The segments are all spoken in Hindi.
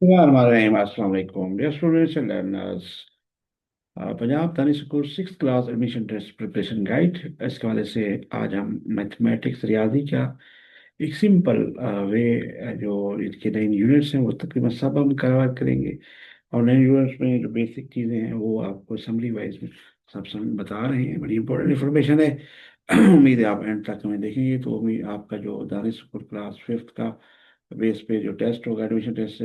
अस्सलाम वालेकुम dear students and learners. Punjab Danish school six class admission test preparation guide. इसके हवाले से आज हम मैथमेटिक्स रियाजी का एक सिंपल वे, जो इसके नए यूनिट्स हैं वो तकरीबन सब हम कवर करेंगे। और नए यूनिट्स में जो बेसिक चीज़ें हैं वो आपको समरी वाइज में सब बता रहे हैं। बड़ी इंपॉर्टेंट इन्फॉर्मेशन है। उम्मीद है आप एंड तक हमें देखेंगे तो उम्मीद आपका जो दानिश स्कूल क्लास फिफ्थ का बेस पे जो टेस्ट होगा, एडमिशन टेस्ट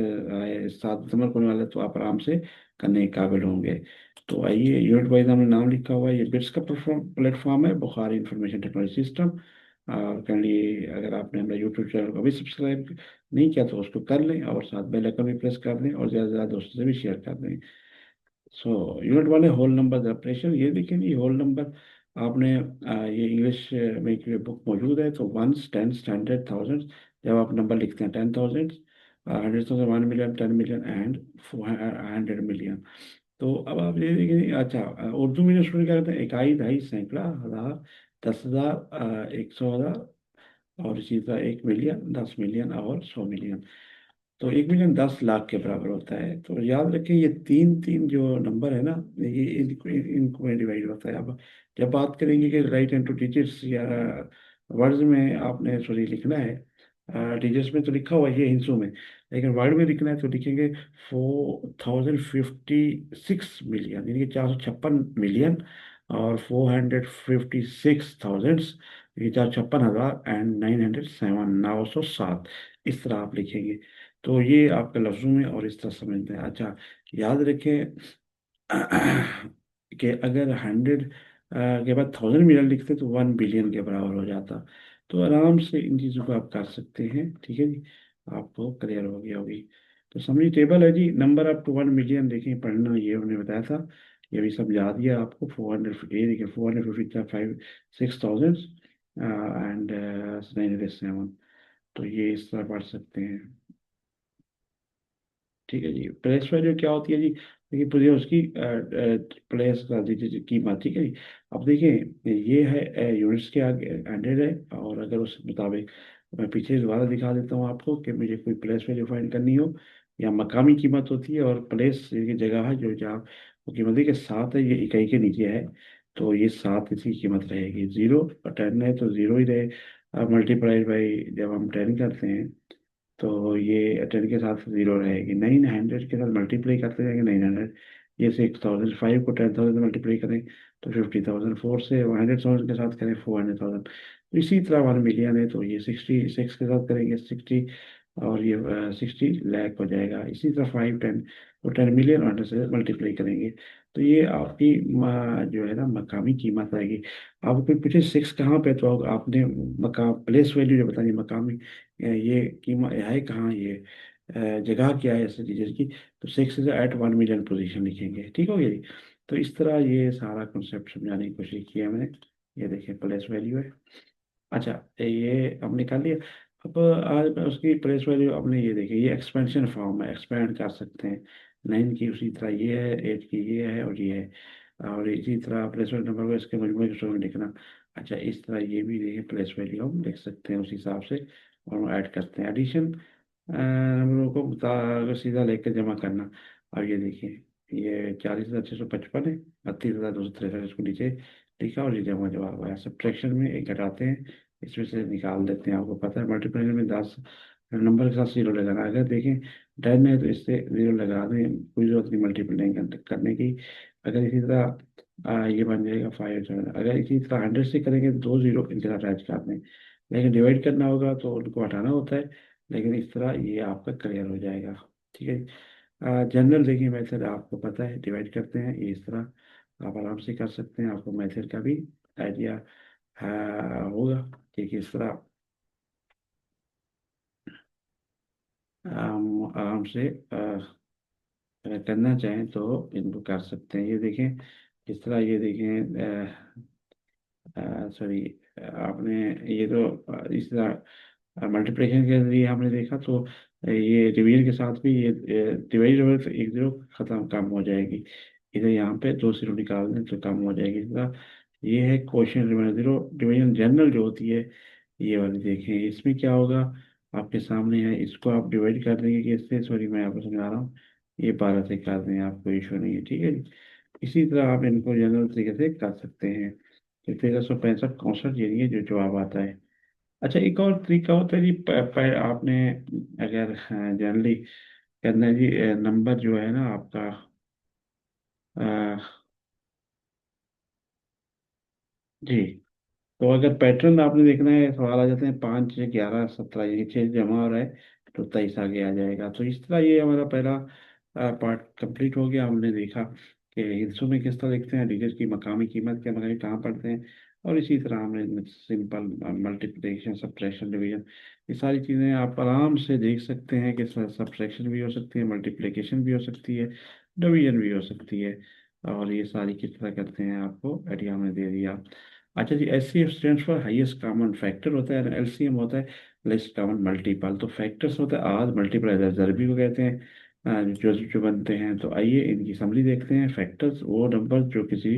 7 दिसंबर को होने वाला है, तो आप आराम से करने के काबिल होंगे। तो आइए, यूनिट वाइज हमने नाम लिखा हुआ है। ये बिट्स का प्लेटफॉर्म है, बुखारी इंफॉर्मेशन टेक्नोलॉजी सिस्टम। और काइंडली अगर आपने हमारा यूट्यूब चैनल को अभी सब्सक्राइब नहीं किया तो उसको कर लें और साथ बेल आइकन भी प्रेस कर दें और ज़्यादा से ज़्यादा दोस्तों से भी शेयर कर दें। सो यूनिट वन है होल नंबर ऑपरेशन। ये देखें, ये होल नंबर आपने ये इंग्लिश में एक बुक मौजूद है। तो वंस, टेंस, हंड्रेड, थाउजेंड, जब आप नंबर लिखते हैं 10,000, 100,000, 1 मिलियन, 10 मिलियन एंड 100 मिलियन। तो अब आप ये देखिए, अच्छा, उर्दू में जो स्टूडेंट क्या कहते हैं, इकाई, दहाई, सैकड़ा, हजार, 10,000, 100,000, और इसी तरह 1 मिलियन, 10 मिलियन और 100 मिलियन। तो 1 मिलियन 10 लाख के बराबर होता है। तो याद रखें, ये तीन तीन जो नंबर है ना, ये इनको इनको में डिवाइड होता है। अब जब बात करेंगे कि राइट इनटू डिजिट्स या वर्ड्स में आपने सॉरी लिखना है, डिजिट्स में तो लिखा हुआ है ये हिंसों में, लेकिन वर्ड में लिखना है तो लिखेंगे 4,056 मिलियन, यानी कि 456 मिलियन, और 456,000, ये 456,000 एंड 907, 907। इस तरह आप लिखेंगे। तो ये आपका लफ्जों में और इस तरह समझते हैं। अच्छा, याद रखें कि अगर 100 के बाद 1,000 मिलियन लिखते तो 1 बिलियन के बराबर हो जाता। तो आराम से इन चीज़ों को आप कर सकते हैं। ठीक है जी, आपको क्लियर हो गया होगी। तो समरी टेबल है जी, नंबर अप टू 1 मिलियन देखें, पढ़ना ये हमने बताया था। ये भी सब याद ही है आपको। 400, ये देखिए, 450, 6,000 एंड 907। तो ये इस तरह पढ़ सकते हैं। ठीक है जी, प्लेस वैल्यू क्या होती है जी? देखिए, पूरी उसकी प्लेस का दीजिए कीमत। ठीक है जी। अब देखिए, ये है यूनिट्स के आगे 100 है, और अगर उस मुताबिक मैं पीछे दोबारा दिखा देता हूँ आपको कि मुझे कोई प्लेस वैल्यू फाइंड करनी हो, या मकामी कीमत होती है, और प्लेस ये जगह है जो जहाँ वो कीमत है कि 7 है, ये इकाई के नीचे है। तो ये 7 इसकी कीमत रहेगी। 0 और 10 है तो 0 ही रहे। मल्टीप्लाइड बाई जब हम 10 करते हैं तो ये 10 के साथ 0 रहेगी। 900 के साथ मल्टीप्लाई करते जाएंगे 900। ये 6,000, 5 को 10,000 से मल्टीप्लाई करें तो 50,000, 4 से 100,000 के साथ करें 400,000। तो इसी तरह 1 मिलियन है तो ये 66 के साथ करेंगे 60, और ये 60 लाख हो जाएगा। इसी तरह 5, 10, तो 10 मिलियन 100 से मल्टीप्लाई करेंगे तो ये आपकी जो है ना मकामी कीमत आएगी। आपको कोई पूछे 6 कहाँ पे, तो आपने मकाम प्लेस वैल्यू जो बतानी मकामी, ये कीमत है कहाँ, ये जगह क्या है ऐसे चीज़ें की। तो 6 इज एट 1 मिलियन पोजीशन लिखेंगे। ठीक हो गया जी। तो इस तरह ये सारा कॉन्सेप्ट समझाने की कोशिश की है मैंने। ये देखिए, प्लेस वैल्यू है। अच्छा, ये हमने कर लिया। अब आज मैं उसकी प्लेस वैल्यू आपने ये देखिए, ये एक्सपेंशन फॉर्म है, एक्सपेंड कर सकते हैं। 9 की उसी तरह ये है, 8 की ये है और ये है, और इसी तरह प्लेस वैल्यू नंबर को इसके मजमूए के सूत्र में लिखना। अच्छा, इस तरह ये भी देखिए प्लेस वैल्यू हम लिख सकते हैं उस हिसाब से, और हम ऐड करते हैं एडिशन नंबरों को सीधा लेकर जमा करना। अब ये देखिए, ये 40,655 है, 32,263 इसको नीचे लिखा और ये जमा जवाब आया। सब्ट्रैक्शन में एक घटाते हैं, इसमें से निकाल देते हैं। आपको पता है मल्टीप्लिकेशन में 10 नंबर के साथ 0 लगाना है। अगर देखें 10 है तो इससे 0 लगा दें, कोई जरूरत नहीं मल्टीप्लाइंग करने की। अगर इसी तरह ये बन जाएगा 5, अगर इसी तरह 100 से करेंगे तो 2 0 इनके साथ अटैच कर दें। लेकिन डिवाइड करना होगा तो उनको हटाना होता है। लेकिन इस तरह ये आपका क्लियर हो जाएगा। ठीक है। जनरल देखिए मेथड आपको पता है, डिवाइड करते हैं ये इस तरह, आप आराम से कर सकते हैं। आपको मेथड का भी आइडिया होगा कि किस तरह हम आराम से अगर करना चाहें तो इनको कर सकते हैं। ये देखें किस तरह, ये देखें, सॉरी, आपने ये तो इस तरह मल्टीप्लिकेशन के लिए हमने देखा, तो ये डिवीजन के साथ भी ये डिवाइड हो तो 1 0 खत्म, कम हो जाएगी। इधर यहाँ पे 2 0 निकाल दें तो कम हो जाएगी। इस तरह ये है क्वेश्चन रिमाइंडर 0 डिवीजन जनरल जो होती है, ये वाली देखें। इसमें क्या होगा, आपके सामने है, इसको आप डिवाइड कर देंगे कि इससे, सॉरी मैं आपको समझा रहा हूँ, ये 12 से कर दें, आपको इशू नहीं है, ठीक है जी। इसी तरह आप इनको जनरल तरीके से कर सकते हैं। तो 1365 ये जो जवाब आता है। अच्छा, एक और तरीका होता है जी, आपने अगर जनरली करना है जी, नंबर जो है ना आपका, अ, जी, तो अगर पैटर्न आपने देखना है, सवाल आ जाते हैं 5, 6, 11, 17, ये 6 जमा हो रहा है तो 23 आगे आ जाएगा। तो इस तरह ये हमारा पहला पार्ट कंप्लीट हो गया। हमने देखा कि हिस्सों में किस तरह लिखते हैं, डिजिट की मकामी कीमत क्या, मकामी कहाँ पढ़ते हैं, और इसी तरह हमने सिंपल मल्टीप्लिकेशन, सब्ट्रैक्शन, डिवीजन, ये सारी चीज़ें आप आराम से देख सकते हैं कि सब्ट्रैक्शन भी हो सकती है, मल्टीप्लिकेशन भी हो सकती है, डिवीजन भी हो सकती है, और ये सारी किस तरह करते हैं आपको आइडिया हमने दे दिया। अच्छा जी, H C F stand for highest common factor होता है, एलसीएम होता है लिस्ट कॉमन मल्टीपल। तो फैक्टर्स होता है आज मल्टीपल जरबी को कहते हैं, जो जो बनते हैं। तो आइए इनकी समरी देखते हैं। फैक्टर्स वो नंबर जो किसी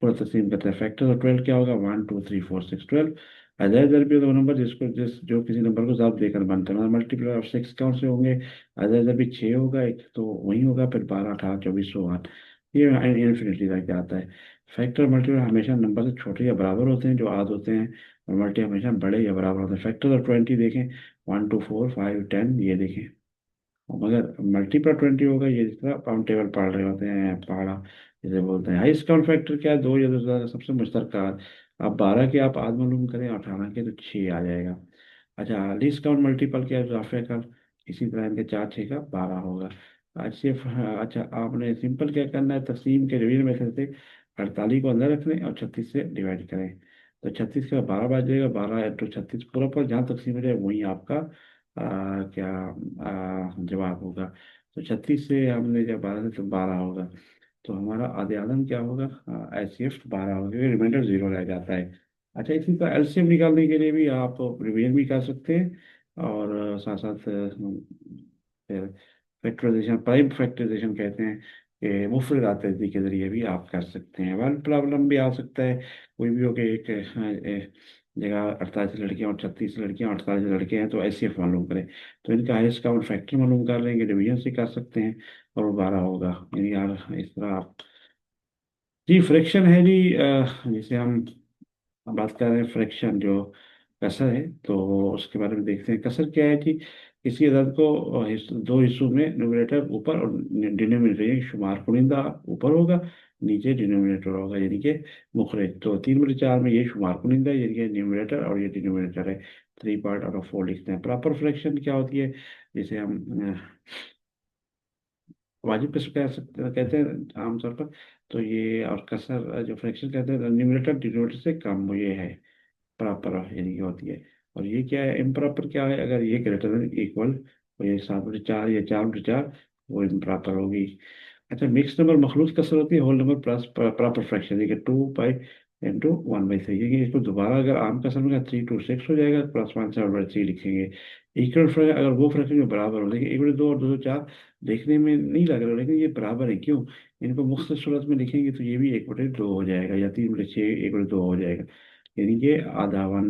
पर तस्लीम करते हैं। फैक्टर्स ऑफ 12 क्या होगा, 1, 2, 3, 4, 6, 12। अजाय जरबी वो नंबर जिसको जो किसी नंबर को ज़ब्त देकर बनते हैं, मतलब मल्टीप्लाई ऑफ 6 कौन से होंगे। अजाय जरबी 6 होगा, एक तो वही होगा, फिर 12, 18, 24, 100, 8, ये इन्फिनिटी तक जाता है। फैक्टर मल्टीपल हमेशा नंबर से छोटे या बराबर होते हैं जो आद होते हैं, और मल्टी हमेशा बड़े या बराबर होते हैं। फैक्टर ऑफ 20 देखें, 1, 2, 4, 5, 10, ये देखें। और मगर मल्टीपल 20 होगा, ये जिस तरह काउंट टेबल पढ़ रहे होते हैं, पहाड़ा जिसे बोलते हैं। हाईएस्ट काउंट फैक्टर क्या है, 2 या 2 से ज़्यादा, सबसे मुश्तरका। आप 12 के आप आद मालूम करें, 18 के तो 6 आ जाएगा। अच्छा, लीस्ट काउंट मल्टीपल क्या है, इजाफे का। इसी तरह इनके 4, 6 का 12 होगा। अच्छा, आपने सिंपल क्या करना है, तकसीम के रिवीजन मेथड से 48 को अंदर रखने और 36 से डिवाइड करें। तो 36 का 12 बच जाएगा, 12 × 36 पूरा पर जहाँ तकसीम हो जाए वही आपका क्या जवाब होगा। तो 36 से हमने जब 12 से तो 12 होगा। तो हमारा आधे आदम क्या होगा, एच सी एफ 12 होगा, क्योंकि रिमाइंडर 0 रह जाता है। अच्छा, इसी तरह एलसीएम निकालने के लिए भी आप रिवीजन भी कर सकते हैं, और साथ साथ फैक्टराइजेशन, प्राइम फैक्टराइजेशन कहते हैं, कि मुफ्रद आतदी के जरिए भी आप कर सकते हैं। वन प्रॉब्लम भी आ सकता है, कोई भी हो कि एक जगह 48 लड़कियां और 36 लड़कियां, 48 लड़के हैं, तो ऐसे मालूम करें। तो इनका हाईएस्ट काउंट फैक्टर मालूम कर लेंगे, डिवीजन से कर सकते हैं, और वो 12 होगा। यानी यार इस तरह आप, जी फ्रैक्शन है जी, जिसे हम बात कर रहे हैं, फ्रैक्शन जो कसर है, तो उसके बारे में देखते हैं। कसर क्या है कि किसी अदद को दो हिस्सों में न्यूमरेटर ऊपर और डिनोमिनेटर, यानी शुमार कुनिंदा ऊपर होगा, नीचे डिनोमिनेटर होगा, यानी कि मुखरज। तो 3/4 में ये शुमार कुनिंदा है, यानी कि न्यूमरेटर, और ये डिनोमिनेटर है। 3 पार्ट आउट ऑफ 4 लिखते हैं। प्रॉपर फ्रैक्शन क्या होती है, जिसे हम वाजिब किस्म कह सकते कहते हैं आमतौर पर। तो ये, और कसर जो फ्रैक्शन कहते हैं, न्यूमरेटर डिनोमिनेटर से कम, ये है प्रॉपर, यानी कि होती है। और ये क्या है, इम्प्रॉपर क्या है, अगर ये ग्रेटर देन इक्वल, तो ये 7/4 या 4/4, वो इम्प्रॉपर होगी। अच्छा, मिक्स नंबर मखलूत कसर होती है, whole number plus proper fraction, ये 2 पाई × 1/3। ये इसको दोबारा अगर आम कसर में 3 to 6 हो जाएगा, +1/7/3 लिखेंगे। इक्वल फ्रैक्शन अगर वो फ्रैक्शन में बराबर हो, देखिए 1/2 और 2/4 देखने में नहीं लग रहा, लेकिन ये बराबर है, क्यों, इनको मुख्तलिफ सूरत में लिखेंगे तो ये भी 1/2 हो जाएगा, या 3/6 1/2 हो जाएगा। यानी कि आधा वन,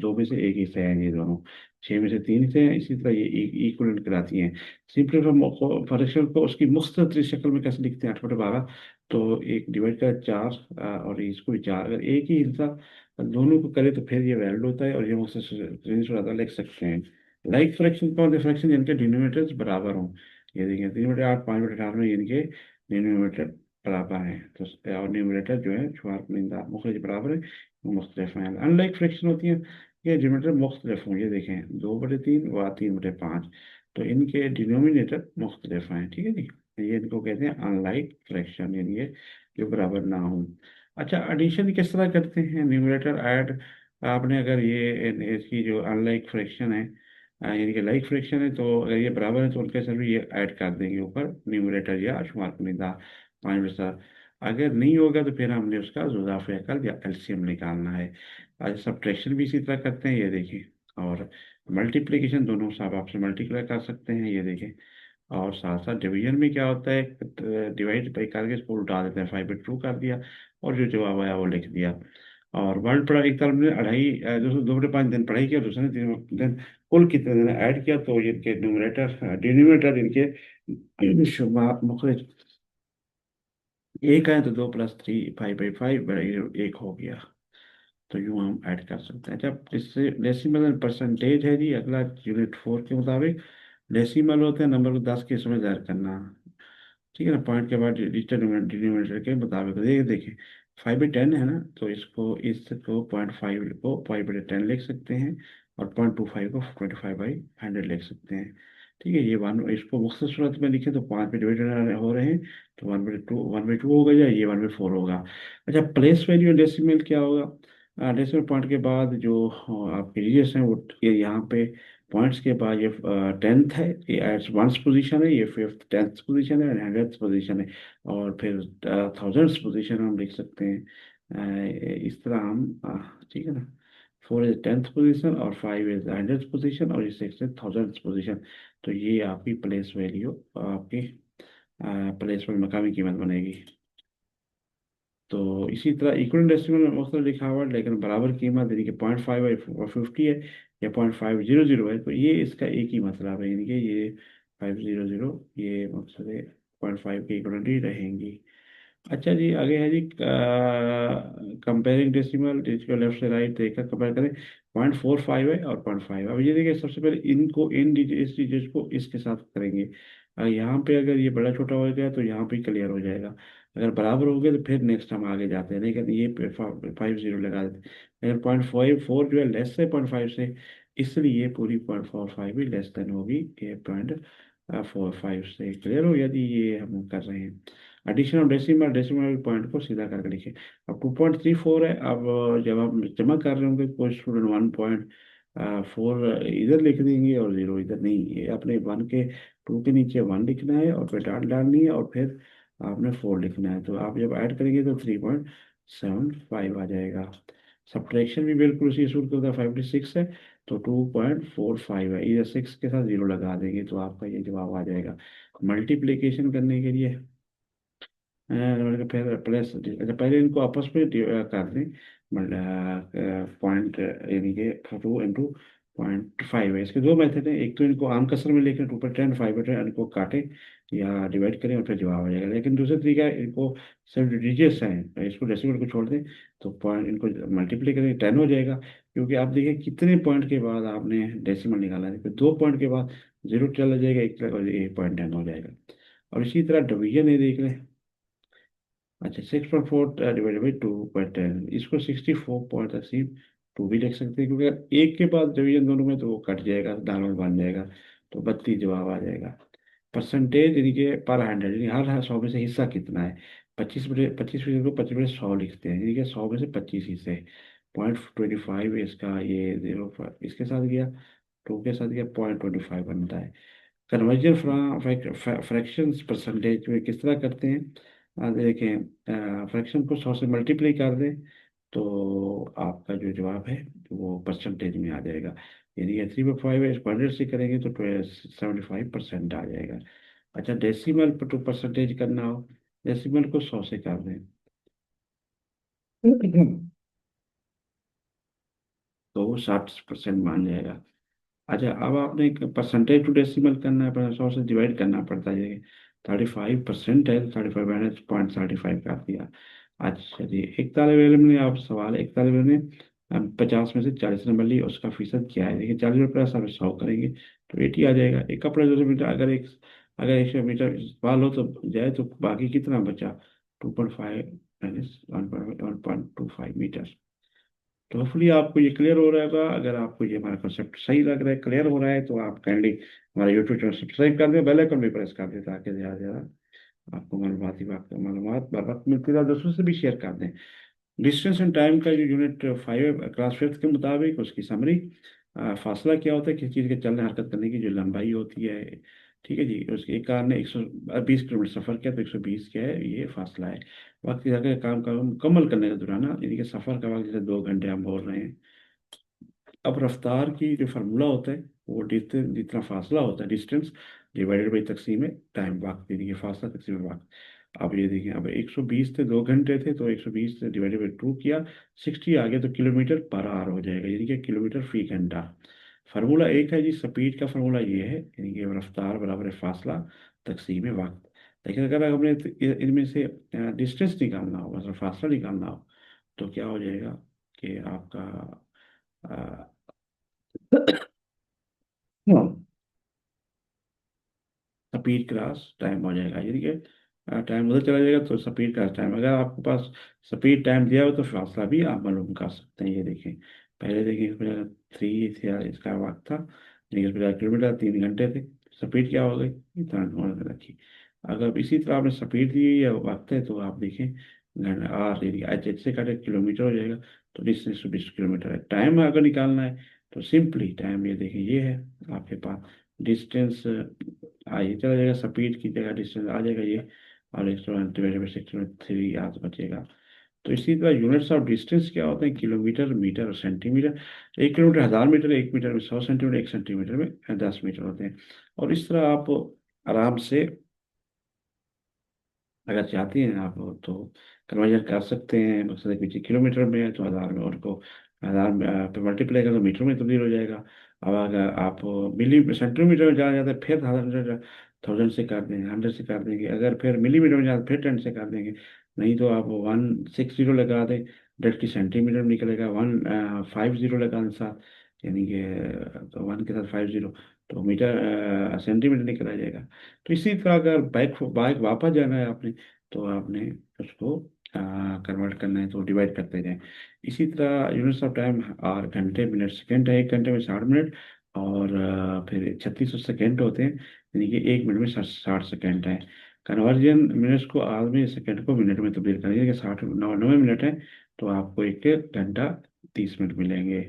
दो में से एक हिस्सा है ये दोनों, 6 में से 3 हिस्से हैं। इसी तरह ये इक्वलेंट कराती हैं। सिंपली फ्रैक्शन को उसकी मुख्तलिफ शक्ल में कैसे लिखते हैं, 8/12। तो एक डिवाइड का 4, और इसको भी 4, अगर एक ही हिस्सा दोनों को करे तो फिर ये वैलिड होता है, और ये मुख्तलिफ लिख सकते हैं। लाइक फ्रैक्शन कौन से फ्रैक्शन जिनके डिनोमिनेटर्स बराबर हों, ये देखिए 3/8, 5/18 में इनके डिनोमिनेटर बराबर हैं। तो और न्यूमरेटर जो है शुमार कुनिंदा मुखरज बराबर है, मुख्तलिफ हैं। अनलाइक फ्रैक्शन होती है, ये डिनोमिनेटर मुख्तलिफ हों, ये देखें 2/3 व 3/5, तो इनके डिनोमिनेटर मुख्तलिफ हैं, ठीक है जी। ये इनको कहते हैं अनलाइक फ्रैक्शन, यानी ये जो बराबर ना हो। अच्छा, एडिशन किस तरह करते हैं, न्यूमरेटर ऐड। आपने अगर ये इसकी जो अनलाइक फ्रैक्शन है, यानी कि लाइक फ्रैक्शन है, तो अगर ये बराबर है तो उनके सर भी ये ऐड कर देंगे ऊपर, न्यूमरेटर या शुमार कुनिंदा 5/7। अगर नहीं होगा तो फिर हमने उसका जुज़ाफ़ अकल या एलसीएम निकालना है। आज सब्ट्रैक्शन भी इसी तरह करते हैं, ये देखिए। और मल्टीप्लिकेशन दोनों साहब आपसे मल्टीप्लाई कर सकते हैं, ये देखें। और साथ साथ डिवीजन में क्या होता है, डिवाइड बाई करके इसको उल्टा देते हैं, 5/2 कर दिया, और जो जवाब आया वो लिख दिया। और वर्ड पढ़ा, एक तरफ ने 2.5 2/5 दिन पढ़ाई किया, दूसरे ने 3 दिन कुल कितने दिन ऐड किया तो इनके न्यूमरेटर डिनोमिनेटर इनके मुखरज एक है, तो 2 + 3 5/5 एक हो गया। तो यूं हम ऐड कर सकते हैं। जब इससे डेसिमल परसेंटेज है जी अगला, यूनिट 4 के मुताबिक डेसिमल होते हैं नंबर को 10 के हिस्सों में ज़ाहिर करना। ठीक है ना, पॉइंट के बाद डिजिटल डिनोमिनेटर के मुताबिक ये देखिए 5/10 है ना, तो इसको 0.5 को 5/10 लिख सकते हैं, और 0.25 को 25/100 लिख सकते हैं। ठीक है, ये वन इसको मुख्तसर सूरत में लिखे तो 5 पे डिवाइडेड हो रहे हैं, तो 1/2 होगा, या ये 1/4 होगा। अच्छा, प्लेस वैल्यू डेसिमल क्या होगा? डेसिमल पॉइंट के बाद जो आपके डिजिट्स हैं वो ये यहाँ पे पॉइंट्स के बाद ये 10th है, ये एट वंस पोजीशन है, ये 5th 10th पोजीशन है, 100th पोजीशन है, और फिर 1000th पोजीशन हम लिख सकते हैं। इस तरह हम ठीक है ना, 4 इज 10th पोजीशन, और 5 इज 100th पोजीशन, और ये 6 इज 1000th पोजीशन। तो ये आपकी प्लेस वैल्यू, आपकी प्लेस में मकामी कीमत बनेगी। तो इसी तरह इक्वल डेसिमल में मुख्तलिफ लिखावट, लेकिन बराबर कीमत, यानी कि 0.5 है 50 है, या 0.500 है, तो ये इसका एक ही मतलब है, यानी कि ये 500, ये मतलब 0.5 के इक्वल ही रहेंगी। अच्छा जी, आगे है जी कंपेयरिंग डेसिमल, जिसको लेफ्ट से राइट देखकर कंपेयर करें। 0.45 है और 0.5। अब ये देखिए, सबसे पहले इनको इस डिजिट को इसके साथ करेंगे। यहाँ पे अगर ये बड़ा छोटा हो गया तो यहाँ पे क्लियर हो जाएगा। अगर बराबर हो गया तो फिर नेक्स्ट हम आगे जाते हैं, लेकिन ये 50 लगा देते हैं। अगर 0.54 जो है लेस है 0.5 से, इसलिए ये पूरी 0.45 भी लेस देन होगी ये 0.45 से। क्लियर हो, यदि ये हम कर रहे हैं addition of decimal, decimal point को सीधा करके लिखे। अब 2.34 है। अब जब आप जमा कर रहे होंगे, कोई स्टूडेंट 1.4 इधर लिख देंगे और 0 इधर, नहीं, ये अपने 2 के नीचे 1 लिखना है, और फिर डाट डालनी है, और फिर आपने 4 लिखना है। तो आप जब ऐड करेंगे तो 3.75 आ जाएगा। सब्ट्रैक्शन भी बिल्कुल उसी सूत्र का होता है, 56 है तो 2.45 है, इधर 6 के साथ 0 लगा देंगे तो आपका ये जवाब आ जाएगा। मल्टीप्लिकेशन करने के लिए फिर प्लस, अच्छा पहले इनको आपस में कर दें। पॉइंट, यानी कि 2 × 0.5 है। इसके दो मेथड हैं, एक तो इनको आम कसर में लेकर 2/10 इनको काटें या डिवाइड करें और फिर जवाब आ जाएगा। लेकिन दूसरा तरीका है, इनको सिर्फ डिजिट्स हैं, इसको डेसिमल को छोड़ दें, तो पॉइंट इनको मल्टीप्लाई करें 10 हो जाएगा। क्योंकि आप देखिए कितने पॉइंट के बाद आपने डेसिमल निकाला है, फिर 2 पॉइंट के बाद 0 चला जाएगा, एक 0.10 हो जाएगा। और इसी तरह डिवीजन है, देख लें। अच्छा, 6.4 डिवाइडेड बाई 2/10, इसको 64.2 भी लिख सकते हैं, क्योंकि अगर एक के बाद डिवीजन दोनों में तो वो कट जाएगा, दानों में बन जाएगा, तो 32 जवाब आ जाएगा। परसेंटेज, यानी कि पर 100, यानी हर 100 में से हिस्सा कितना है। 25% को 25/100 लिखते हैं, यानी कि 100 में से 25 हिस्से। 0.25 इसका, ये 0 इसके साथ गया, 2 के साथ गया, 0.25 बनता है। कन्वर्जन फ्रैक्शंस परसेंटेज में किस तरह करते हैं? देखें, फ्रैक्शन को 100 से मल्टीप्लाई कर दें, तो आपका जो जवाब है वो परसेंटेज में आ जाएगा। यानी कि 3/5 है, इसको 100 से करेंगे तो 75% आ जाएगा। अच्छा, डेसिमल पर टू परसेंटेज करना हो, डेसिमल को 100 से कर दें तो वो 60% मान जाएगा। अच्छा, अब आपने परसेंटेज टू डेसिमल करना है, 100 से डिवाइड करना पड़ता है। 35% है, 35 मैंने 0.35 कर दिया। अच्छा जी, एक तालिब इल्म ने, आप सवाल, एक तालिब इल्म ने 50 में से 40 नंबर लिए, उसका फीसद क्या है? देखिए, 40 रुपये आप 100 करेंगे तो 80 आ जाएगा। एक कपड़ा 200 मीटर, अगर 100 मीटर सवाल हो तो जाए, तो बाकी कितना बचा? 2.5 माइनस 1.25 मीटर। तो होपफुली आपको ये क्लियर हो रहा होगा। अगर आपको ये हमारा कॉन्सेप्ट सही लग रहा है, क्लियर हो रहा है, तो आप काइंडली हमारा यूट्यूब चैनल सब्सक्राइब कर दें, बेल आइकन भी प्रेस कर दें, ताकि ज़्यादा से ज़्यादा आपको मालूमात बर वक्त मिलती रहे, और दूसरों से भी शेयर कर दें। डिस्टेंस एंड टाइम का जो यूनिट 5 क्लास 5th के मुताबिक उसकी समरी, फासला क्या होता है किसी चीज़ के चलने हरकत करने की जो लंबाई होती है। ठीक है जी, उसके एक कार ने 120 किलोमीटर सफ़र किया, तो 120 क्या है, ये फासला है। वक्त की जगह काम का मुकम्मल करने का दुराना, यानी कि सफ़र का वक्त, जैसे 2 घंटे हम बोल रहे हैं। अब रफ्तार की जो फार्मूला होता है, वो डिस्टेंस जितना फासला होता है, डिस्टेंस डिवाइडेड बाई तकसीम है टाइम, वक्त, यानी कि फासला तकसीम वक्त। अब ये देखिए, अब 120 थे, 2 घंटे थे, तो 120 से डिवाइडेड बाई 2 किया, 60 आ गया, तो किलोमीटर पर आवर हो जाएगा, यानी कि किलोमीटर फी घंटा। फार्मूला एक है जी, स्पीड का फार्मूला ये है, यानी कि रफ्तार बराबर है फासला तकसीम वक्त। लेकिन अगर हमने इनमें से डिस्टेंस निकालना हो, मतलब फासला निकालना हो, तो क्या हो जाएगा कि आपका स्पीड क्रॉस टाइम हो जाएगा, यानी कि टाइम उधर चला जाएगा तो स्पीड क्रॉस टाइम। अगर आपके पास स्पीड टाइम दिया हो तो फासला भी आप मालूम कर सकते हैं। ये देखें, पहले देखिए इसमें 3 था इसका वक्त था, लेकिन 50 किलोमीटर 3 घंटे थे। स्पीड क्या हो गई, इतना होने रखी। अगर इसी तरह आपने स्पीड दी या वक्त है तो आप देखें आर यानी एच एच से काटे किलोमीटर हो जाएगा, तो डिस्टेंस 20 किलोमीटर है। टाइम अगर निकालना है तो सिंपली टाइम ये देखें ये है आपके पास, डिस्टेंस ये चला जाएगा, स्पीड की जगह डिस्टेंस आ जाएगा ये, और 193 याद बचेगा। तो इसी तरह यूनिट्स ऑफ डिस्टेंस क्या होते हैं, किलोमीटर, मीटर और सेंटीमीटर। 1 किलोमीटर 1000 मीटर, 1 मीटर में 100 सेंटीमीटर, 1 सेंटीमीटर में 10 मीटर होते हैं। और इस तरह आप आराम से अगर चाहती हैं आप तो कन्वर्जन कर सकते हैं। मकसद है कि किलोमीटर में है तो 1000 में, और को 1000 पे मल्टीप्लाई करें तो मीटर में तब्दील हो जाएगा। अब अगर आप मिली सेंटीमीटर में जाना जाता है फिर 1000 से कर देंगे, 100 से कर देंगे। अगर फिर मिलीमीटर में जाता है फिर 10 से कर देंगे। नहीं तो आप 160 लगा दें, 10 की सेंटीमीटर में निकलेगा। 150 लगा दें साथ, यानी कि तो 1 के साथ 50, तो मीटर सेंटीमीटर निकल आ जाएगा। तो इसी तरह अगर बाइक बाइक वापस जाना है आपने, तो आपने उसको कन्वर्ट करना है तो डिवाइड करते जाएं। इसी तरह यूनिट्स ऑफ टाइम आर घंटे, मिनट, सेकंड है। 1 घंटे में 60 मिनट, और फिर 3600 सेकंड होते हैं, यानी कि 1 मिनट में 60 सेकंड है। कन्वर्जन मिनट्स को आर में, सेकंड को मिनट में तब्दील करेंगे कि 90 मिनट है, तो आपको 1 घंटा 30 मिनट मिलेंगे।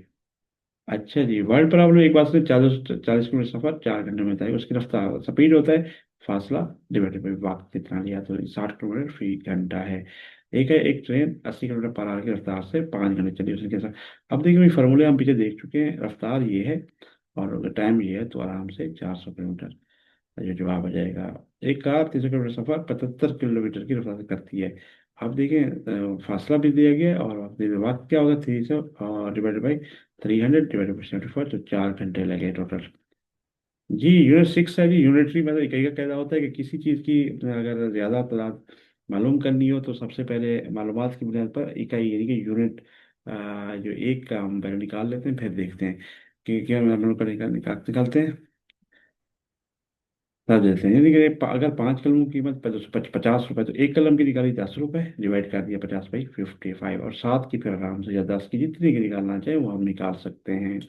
अच्छा जी, वर्ल्ड पर आप लोग एक बात से 40 40 किलोमीटर सफर 4 घंटे में तय, उसकी रफ्तार स्पीड होता है फासला डिवाइडेड बाई वक्त कितना लिया, तो 60 किलोमीटर फी घंटा है। एक है एक ट्रेन 80 किलोमीटर पर आवर की रफ्तार से 5 घंटे चली, उसके साथ। अब देखिए भाई, फार्मूले हम पीछे देख चुके हैं, रफ्तार ये है और टाइम ये है, तो आराम से 400 किलोमीटर जो जवाब आ जाएगा। एक कार 300 किलोमीटर सफर 75 किलोमीटर की रफ्तार से करती है। अब देखें फासला भी दिया गया है और वक्त भी दिया। वक्त क्या होगा, 300 डिवाइडेड बाई 300 डिवाइडेड बाई 74, तो 4 घंटे लगे टोटल। जी, यूनिट 6 है जी। यूनिटरी मतलब इकाई का कहना होता है कि किसी चीज़ की अगर ज़्यादा तादाद मालूम करनी हो तो सबसे पहले मालूमात की बुनियाद पर इकाई यानी कि यूनिट जो एक का हम पहले निकाल लेते हैं, फिर देखते हैं कि क्या मालूम कर निकालते हैं, कर देते हैं। यानी कि अगर 5 कलम की कीमत 50 रुपये, तो एक कलम की निकाली 10 रुपये, डिवाइड कर दिया 50/55, और 7 की फिर आराम से, या 10 की, जितनी की निकालना चाहे वो हम निकाल सकते हैं।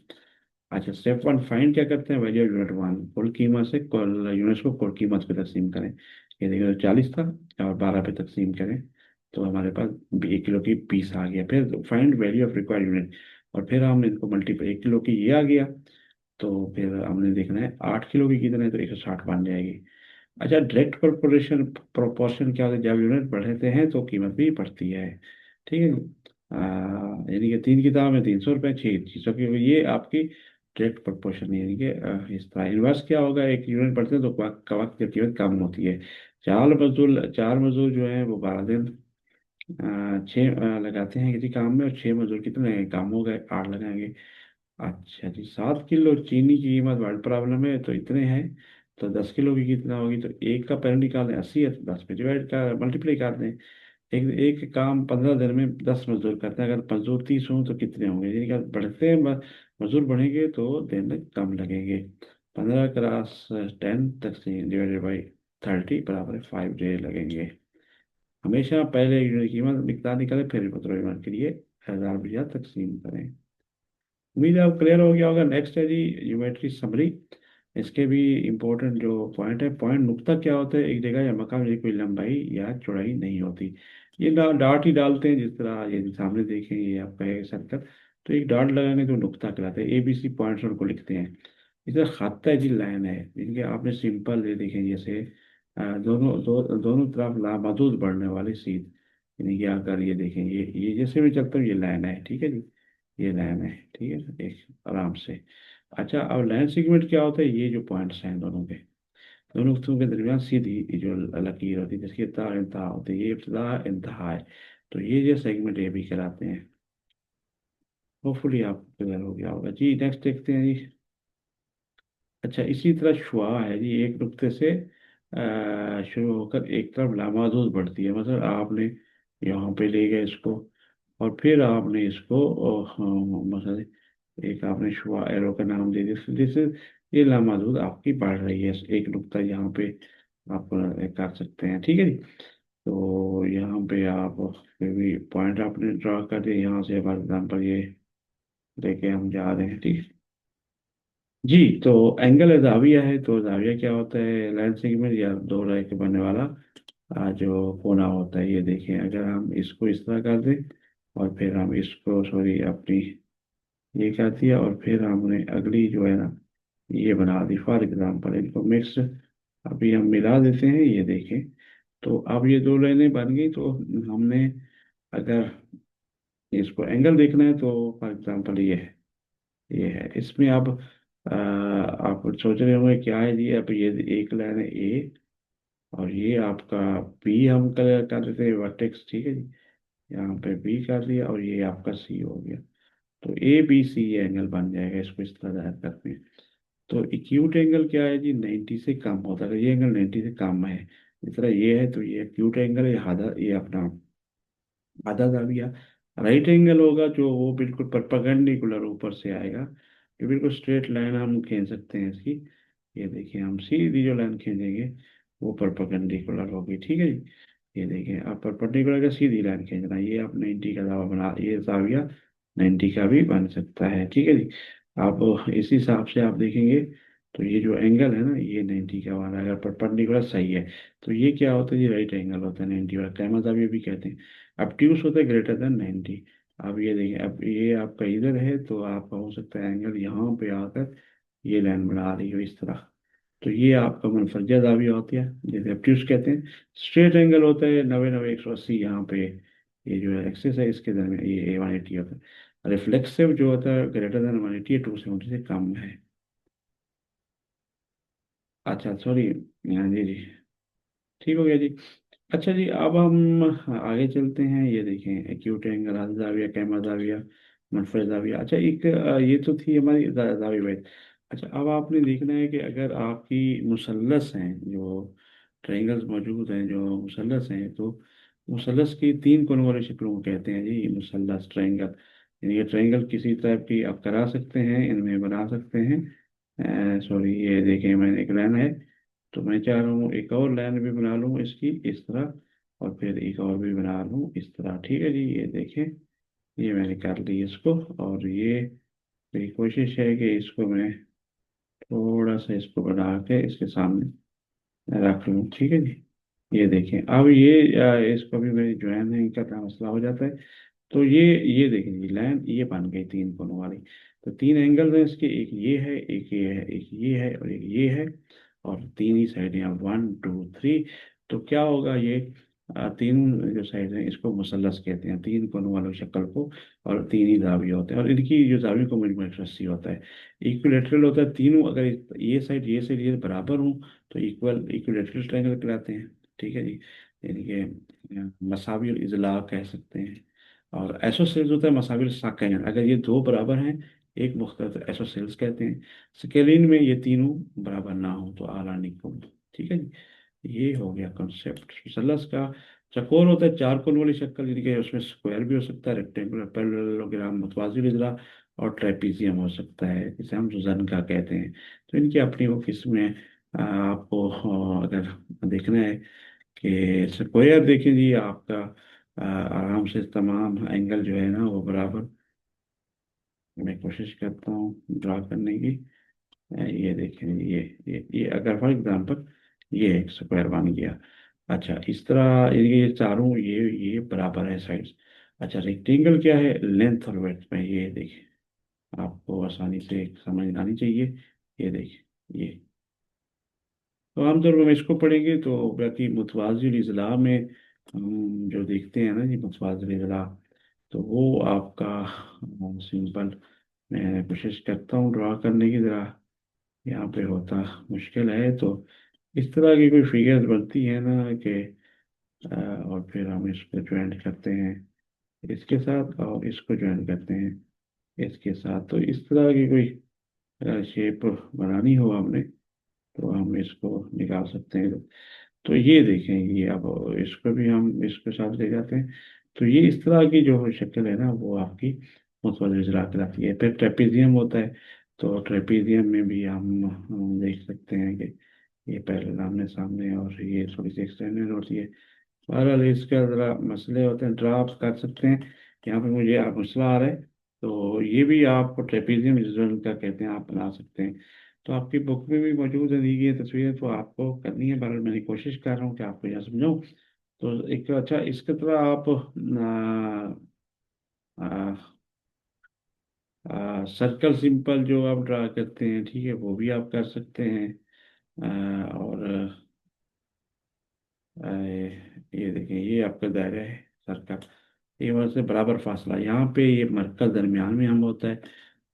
अच्छा, स्टेप 1 फाइंड क्या करते हैं, वैल्यू यूनिट 1, कुल कीमत से कुल यूनिट्स को कुल कीमत पे तकसीम करें। ये देखो 40 था, और 12 पे तकसीम करें तो हमारे पास 1 किलो की पीस आ गया। फिर find value of required unit, और फिर हमने इनको मल्टीप्लाई, 1 किलो की ये आ गया, तो फिर हमने देखना है 8 किलो की कितने, तो 160 बन जाएगी। अच्छा, डायरेक्ट प्रोपोर्शन, प्रोपोर्शन क्या होता है, जब यूनिट बढ़ते हैं तो कीमत भी बढ़ती है। ठीक है। यानी कि 3 किताब में 300 रुपये, 6 चीज़ों की, ये आपकी डायरेक्ट प्रोपोर्शन, यानी कि इस तरह। इन्वर्स क्या होगा, एक यूनिट बढ़ते हैं तो वक्त की कीमत कम होती है। 4 मजदूर जो है वो 12 दिन लगाते हैं किसी काम में, और 6 मजदूर कितने काम हो गए, 8 लगाएंगे। अच्छा जी, 7 किलो चीनी की कीमत वर्ल्ड प्रॉब्लम है तो इतने हैं, तो 10 किलो की कितना होगी, तो एक का पैरेंट निकालें, 80 है तो 10 पे डिवाइड कर मल्टीप्लाई कर दें। एक एक काम 15 दिन में 10 मजदूर करते हैं, अगर मजदूर 30 हों तो कितने होंगे, यानी कि अगर बढ़ते हैं मजदूर बढ़ेंगे तो दिन कम लगेंगे। 15 × 10 तक से डिवाइडेड बाई 30 बराबर है 5 डे लगेंगे। हमेशा पहले यूनिट की कीमत मिकदार निकालें, फिर यूनिट के लिए 1000 तकसीम करें। उम्मीद है अब क्लियर हो गया होगा। नेक्स्ट है जी यूमेट्री समरी। इसके भी इम्पोर्टेंट जो पॉइंट है, पॉइंट नुक्ता क्या होता है, एक जगह या मकाम में कोई लंबाई या चौड़ाई नहीं होती। ये डार्ट ही डालते हैं, जिस तरह ये सामने देखें ये आपका है सर्कल, तो एक डार्ट लगाने तो नुक्ता कहलाता है। ABC पॉइंट्स उनको लिखते हैं। इस तरह खत है जी, लाइन है, इनके आपने सिंपल ये देखें जैसे दोनों तरफ लामहदूद बढ़ने वाली सीध, यानी कि अगर ये देखें ये जैसे मैं चलता हूँ ये लाइन है, ठीक है जी, ये लाइन है, ठीक है ना, एक आराम से। अच्छा, अब लाइन सेगमेंट क्या होता है, ये जो पॉइंट्स हैं दोनों के, दोनों वस्तुओं के दरमियान सीधी ये जो लकीर होती है जिसकी इब्तदा इंतहा होती है, ये इब्तदा इंतहा है, तो ये जो सेगमेंट ये भी कराते हैं। होपफुली आपको क्लियर हो गया होगा जी। नेक्स्ट देखते हैं जी। अच्छा, इसी तरह शुआ है जी, एक नुक्ते से शुरू होकर एक तरफ लामादूद बढ़ती है। मतलब आपने यहाँ पे ले गए इसको, और फिर आपने इसको मतलब एक आपने शुआ एरो का नाम दे दिया, जैसे ये लामादूद आपकी बढ़ रही है, एक नुक्ता यहाँ पे आप कर सकते हैं। ठीक है जी। तो यहाँ पे आप फिर भी पॉइंट आपने ड्रा कर दिया, यहाँ से फॉर एग्जाम्पल ये लेके हम जा रहे हैं। ठीक है जी। तो एंगल है जाविया है, तो जाविया क्या होता है, लाइन सेगमेंट या दो रेखा के बनने वाला जो कोना होता है। ये देखें, अगर हम इसको इस तरह कर दें और फिर हम इसको सॉरी अपनी ये कर दिया, और फिर हमने अगली जो है ना ये बना दी फॉर एग्जाम्पल, इनको मिक्स अभी हम मिला देते हैं। ये देखें, तो अब ये दो लाइनें बन गई। तो हमने अगर इसको एंगल देखना है तो फॉर एग्जाम्पल ये है इसमें। अब आप सोच रहे होंगे क्या है जी, अब ये एक लाइन है ए, और ये आपका बी हम कलर कर देते हैं वर्टेक्स। ठीक है जी, यहाँ पे बी कर दिया और ये आपका सी हो गया। तो ए बी सी ये एंगल बन जाएगा, इसको इस तरह जाहिर करते हैं। तो एक्यूट एंगल क्या है जी, 90 से कम होता है। अगर ये एंगल 90 से कम है, इस तरह ये है, तो ये एक्यूट एंगल है। ये अपना आधा दाविया। राइट एंगल होगा जो वो बिल्कुल परपेंडिकुलर ऊपर से आएगा, ये बिल्कुल स्ट्रेट लाइन हम खींच सकते हैं इसकी। ये देखिए, हम सीधी जो लाइन खींचेंगे वो परपेंडिकुलर होगी। ठीक है जी। ये देखिए, आप परपेंडिकुलर का सीधी लाइन खींचना, ये आप 90 का दावा बना, ये दाविया 90 का भी बन सकता है। ठीक है जी। आप इस हिसाब से आप देखेंगे, तो ये जो एंगल है ना ये 90 का वाला है, अगर परपेंडिकुलर सही है तो ये क्या होता है जी, राइट एंगल होता है 90 वाला, कैमरा दाविया भी कहते हैं। ऑब्ट्यूज होता है ग्रेटर देन 90। अब ये देखिए, अब ये आपका इधर है, तो आपका हो सकता है एंगल यहाँ पे आकर ये लाइन बना रही हो इस तरह। तो ये आपका मनफरजा दाविया होती है, जैसे ऑब्ट्यूज कहते हैं। स्ट्रेट एंगल होता है 90 90 180, यहाँ पे ये जो है एक्सिस है इसके दरमियान ये 180 होता है। रिफ्लेक्सिव जो होता है ग्रेटर देन 180, 270 से कम है। अच्छा सॉरी, हाँ जी जी, ठीक हो गया जी। अच्छा जी, अब हम आगे चलते हैं। ये देखें, एक्यूट एंगल, आधा जाविया, कैमा जाविया, मुनफरद जाविया। अच्छा, एक ये तो थी हमारी जाविया बात। अच्छा, अब आपने देखना है कि अगर आपकी मुसल्लस हैं, जो ट्रायंगल्स मौजूद हैं, जो मुसल्लस हैं, तो मुसल्लस की तीन कोनों वाली शक्लों को कहते हैं जी मुसल्लस, ट्रायंगल। यानी ये ट्रायंगल किसी टाइप की आप करा सकते हैं, इनमें बना सकते हैं। सॉरी, ये देखें, मैंने एक लाइन है, तो मैं चाह रहा हूँ एक और लाइन भी बना लूँ इसकी इस तरह, और फिर एक और भी बना लूँ इस तरह। ठीक है जी। ये देखें, ये मैंने कर ली इसको, और ये मेरी कोशिश है कि इसको मैं थोड़ा सा इसको बढ़ा के इसके सामने रख लूँ। ठीक है जी। ये देखें, अब ये इसको भी मेरी ज्वाइन है इनका क्या मसला हो जाता है। तो ये देखें जी, लाइन ये बन गई तीन कोनों वाली। तो तीन एंगल हैं इसके, एक ये है, एक ये है, एक ये है, और एक ये है, और तीन ही साइड हैं, 1 2 3। तो क्या होगा ये, तीन जो साइड हैं इसको मुसल्लस कहते हैं, तीन कोनों वालों शक्ल को। और तीन ही जाविये होते हैं, और इनकी जो जाविये को मजमू 180 होता है। इक्विलेटरल होता है तीनों, अगर ये बराबर हों तो इक्विलेटरल ट्रायंगल कहलाते हैं। ठीक है जी। यानी कि मसावी इजला कह सकते हैं। और एसोसेल्स होता है मसाविल साकैन, अगर ये दो बराबर हैं एक मुख्तलिफ, तो एसोसेल्स कहते हैं। स्केलिन में ये तीनों बराबर ना हो तो आला निकुल। ठीक है जी। ये हो गया कॉन्सेप्ट मुसल्लस का। चौकोर होता है चार कोन वाली शक्ल, यानी कि उसमें स्क्वायर भी हो सकता है, रेक्टेंगुलर, पैरेललोग्राम, मुतवाज़िल इजला, और ट्रेपीजियम हो सकता है, जिसे हम जुजन का कहते हैं। तो इनकी अपनी वो किस्म है। आपको अगर देखना है कि स्क्वायर देखें जी आपका, आराम से तमाम एंगल जो है ना वो बराबर, मैं कोशिश करता हूँ ड्रा करने की। ये देखें, ये अगर फॉर एग्जांपल ये एक स्क्वायर बन गया। अच्छा, इस तरह ये चारों ये बराबर है साइड्स। अच्छा, रेक्टेंगल क्या है, लेंथ और वेड्थ में, ये देखें, आपको आसानी से समझ आनी चाहिए। ये देखिए, ये तो आमतौर पर हम इसको पढ़ेंगे। तो बाकी मुतवाज़िल इज़ला में हम जो देखते हैं ना जी, मुतवाज़िल इज़ला, तो वो आपका सिंपल, मैं कोशिश करता हूँ ड्रा करने की, ज़रा यहाँ पे होता मुश्किल है। तो इस तरह की कोई फिगर्स बनती है ना कि और फिर हम इसको ज्वाइन करते हैं इसके साथ, और इसको ज्वाइन करते हैं इसके साथ, तो इस तरह की कोई शेप बनानी हो हमने, तो हम इसको निकाल सकते हैं। तो ये देखें, ये अब इसको भी हम इसके साथ ले जाते हैं। तो ये इस तरह की जो शक्ल है ना, वो आपकी मुतवज़िल ज़िरा कहलाती है। फिर ट्रेपीजियम होता है। तो ट्रेपीजियम में भी हम देख सकते हैं कि ये पहले आमने सामने, और ये थोड़ी सी एक्सटेंडेड होती है। बहरहाल इसका ज़रा मसले होते हैं, ड्राफ्ट कर सकते हैं। यहाँ पे मुझे आप मसला आ रहा है, तो ये भी आप ट्रेपीजियम जिसका कहते हैं, आप बना सकते हैं। तो आपकी बुक में भी मौजूद है दी गई तस्वीरें, तो आपको करनी है। बहरहाल मैंने कोशिश कर रहा हूँ कि आपको यहाँ समझाऊँ। तो एक अच्छा इसके तरह आप सर्कल सिंपल जो आप ड्रा करते हैं, ठीक है, वो भी आप कर सकते हैं। और ये देखें, ये आपका दायरा है सर्कल। ये वहाँ से बराबर फासला, यहाँ पे ये मरकज दरमियान में हम होता है।